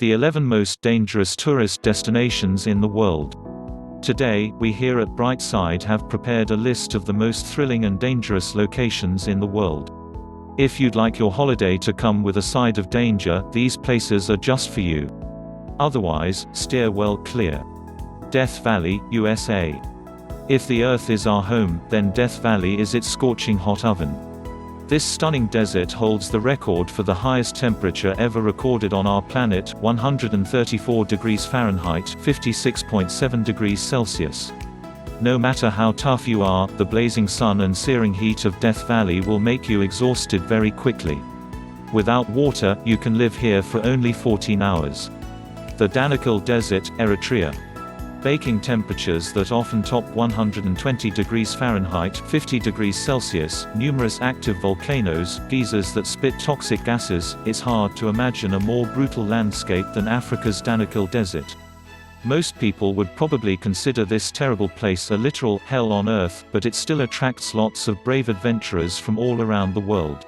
The 11 most dangerous tourist destinations in the world. Today, we here at Brightside have prepared a list of the most thrilling and dangerous locations in the world. If you'd like your holiday to come with a side of danger, these places are just for you. Otherwise, steer well clear. Death Valley, USA. If the Earth is our home, then Death Valley is its scorching hot oven. This stunning desert holds the record for the highest temperature ever recorded on our planet, 134 degrees Fahrenheit, 56.7 degrees Celsius. No matter how tough you are, the blazing sun and searing heat of Death Valley will make you exhausted very quickly. Without water, you can live here for only 14 hours. The Danakil Desert, Eritrea. Baking temperatures that often top 120 degrees Fahrenheit, 50 degrees Celsius, numerous active volcanoes, geysers that spit toxic gases. It's hard to imagine a more brutal landscape than Africa's Danakil Desert. Most people would probably consider this terrible place a literal hell on earth, but it still attracts lots of brave adventurers from all around the world.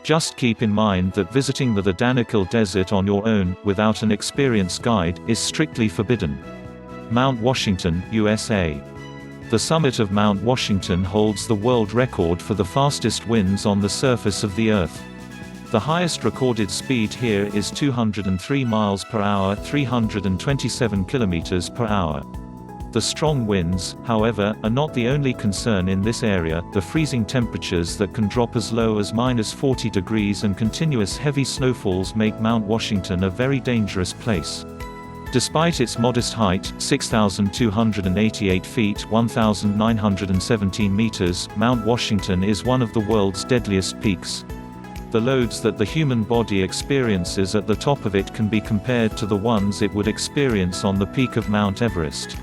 Just keep in mind that visiting the Danakil Desert on your own, without an experienced guide, is strictly forbidden. Mount Washington, USA. The summit of Mount Washington holds the world record for the fastest winds on the surface of the Earth. The highest recorded speed here is 203 miles per hour, 327 kilometers per hour. The strong winds, however, are not the only concern in this area. The freezing temperatures that can drop as low as -40 degrees and continuous heavy snowfalls make Mount Washington a very dangerous place. Despite its modest height, 6,288 feet (1,917 meters), Mount Washington is one of the world's deadliest peaks. The loads that the human body experiences at the top of it can be compared to the ones it would experience on the peak of Mount Everest.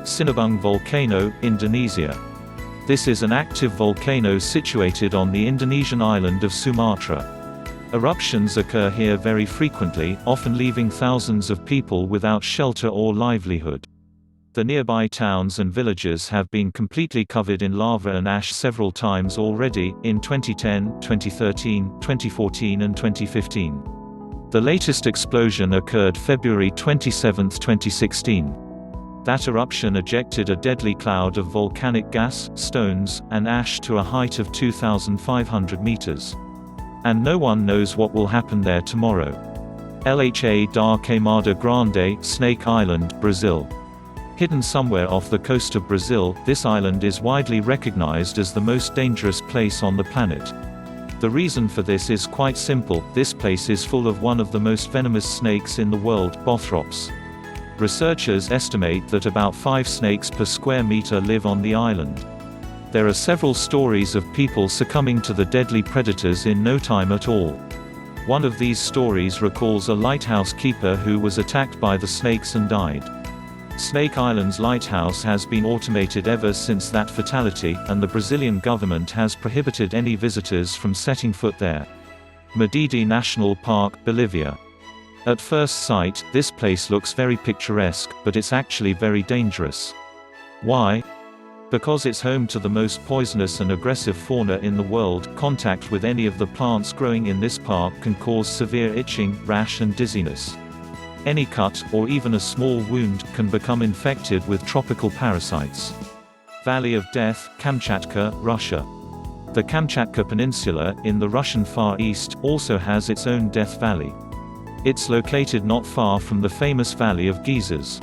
Sinabung Volcano, Indonesia. This is an active volcano situated on the Indonesian island of Sumatra. Eruptions occur here very frequently, often leaving thousands of people without shelter or livelihood. The nearby towns and villages have been completely covered in lava and ash several times already, in 2010, 2013, 2014 and 2015. The latest explosion occurred February 27, 2016. That eruption ejected a deadly cloud of volcanic gas, stones, and ash to a height of 2,500 meters. And no one knows what will happen there tomorrow. Lha da Queimada Grande, Snake Island, Brazil. Hidden somewhere off the coast of Brazil, this island is widely recognized as the most dangerous place on the planet. The reason for this is quite simple: this place is full of one of the most venomous snakes in the world, Bothrops. Researchers estimate that about 5 snakes per square meter live on the island. There are several stories of people succumbing to the deadly predators in no time at all. One of these stories recalls a lighthouse keeper who was attacked by the snakes and died. Snake Island's lighthouse has been automated ever since that fatality, and the Brazilian government has prohibited any visitors from setting foot there. Madidi National Park, Bolivia. At first sight, this place looks very picturesque, but it's actually very dangerous. Why? Because it's home to the most poisonous and aggressive fauna in the world. Contact with any of the plants growing in this park can cause severe itching, rash and dizziness. Any cut, or even a small wound, can become infected with tropical parasites. Valley of Death, Kamchatka, Russia. The Kamchatka Peninsula, in the Russian Far East, also has its own Death Valley. It's located not far from the famous Valley of Geysers.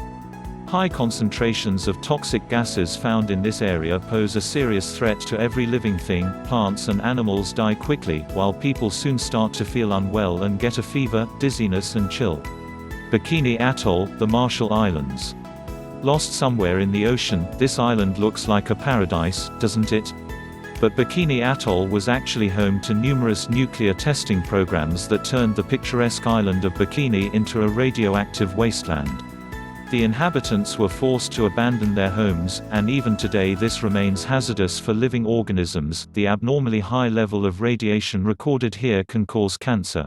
High concentrations of toxic gases found in this area pose a serious threat to every living thing. Plants and animals die quickly, while people soon start to feel unwell and get a fever, dizziness and chill. Bikini Atoll, the Marshall Islands. Lost somewhere in the ocean, this island looks like a paradise, doesn't it? But Bikini Atoll was actually home to numerous nuclear testing programs that turned the picturesque island of Bikini into a radioactive wasteland. The inhabitants were forced to abandon their homes, and even today this remains hazardous for living organisms. The abnormally high level of radiation recorded here can cause cancer.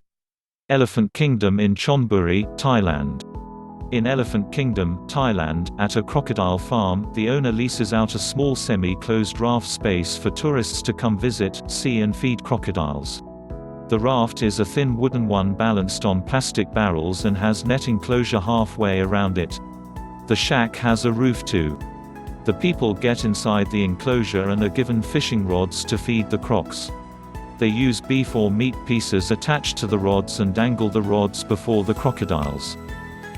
Elephant Kingdom in Chonburi, Thailand. In Elephant Kingdom, Thailand, at a crocodile farm, the owner leases out a small semi-closed raft space for tourists to come visit, see and feed crocodiles. The raft is a thin wooden one balanced on plastic barrels and has net enclosure halfway around it. The shack has a roof too. The people get inside the enclosure and are given fishing rods to feed the crocs. They use beef or meat pieces attached to the rods and dangle the rods before the crocodiles.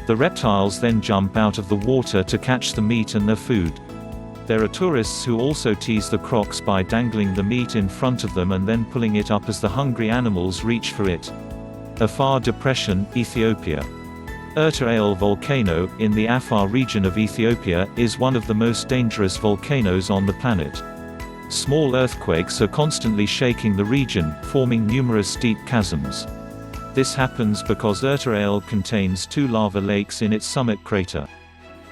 The reptiles then jump out of the water to catch the meat and their food. There are tourists who also tease the crocs by dangling the meat in front of them and then pulling it up as the hungry animals reach for it. Afar Depression, Ethiopia. Erta Ale volcano, in the Afar region of Ethiopia, is one of the most dangerous volcanoes on the planet. Small earthquakes are constantly shaking the region, forming numerous deep chasms. This happens because Erta Ale contains 2 lava lakes in its summit crater.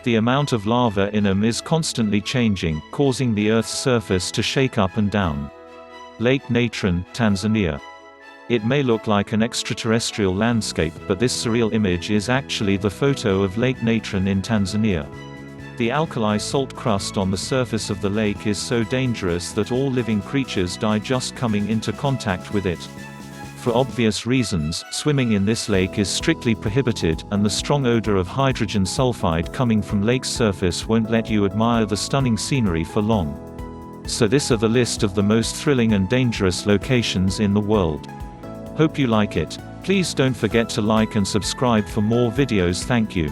The amount of lava in them is constantly changing, causing the Earth's surface to shake up and down. Lake Natron, Tanzania. It may look like an extraterrestrial landscape, but this surreal image is actually the photo of Lake Natron in Tanzania. The alkali salt crust on the surface of the lake is so dangerous that all living creatures die just coming into contact with it. For obvious reasons, swimming in this lake is strictly prohibited, and the strong odor of hydrogen sulfide coming from lake's surface won't let you admire the stunning scenery for long. So this are the list of the most thrilling and dangerous locations in the world. Hope you like it. Please don't forget to like and subscribe for more videos. Thank you.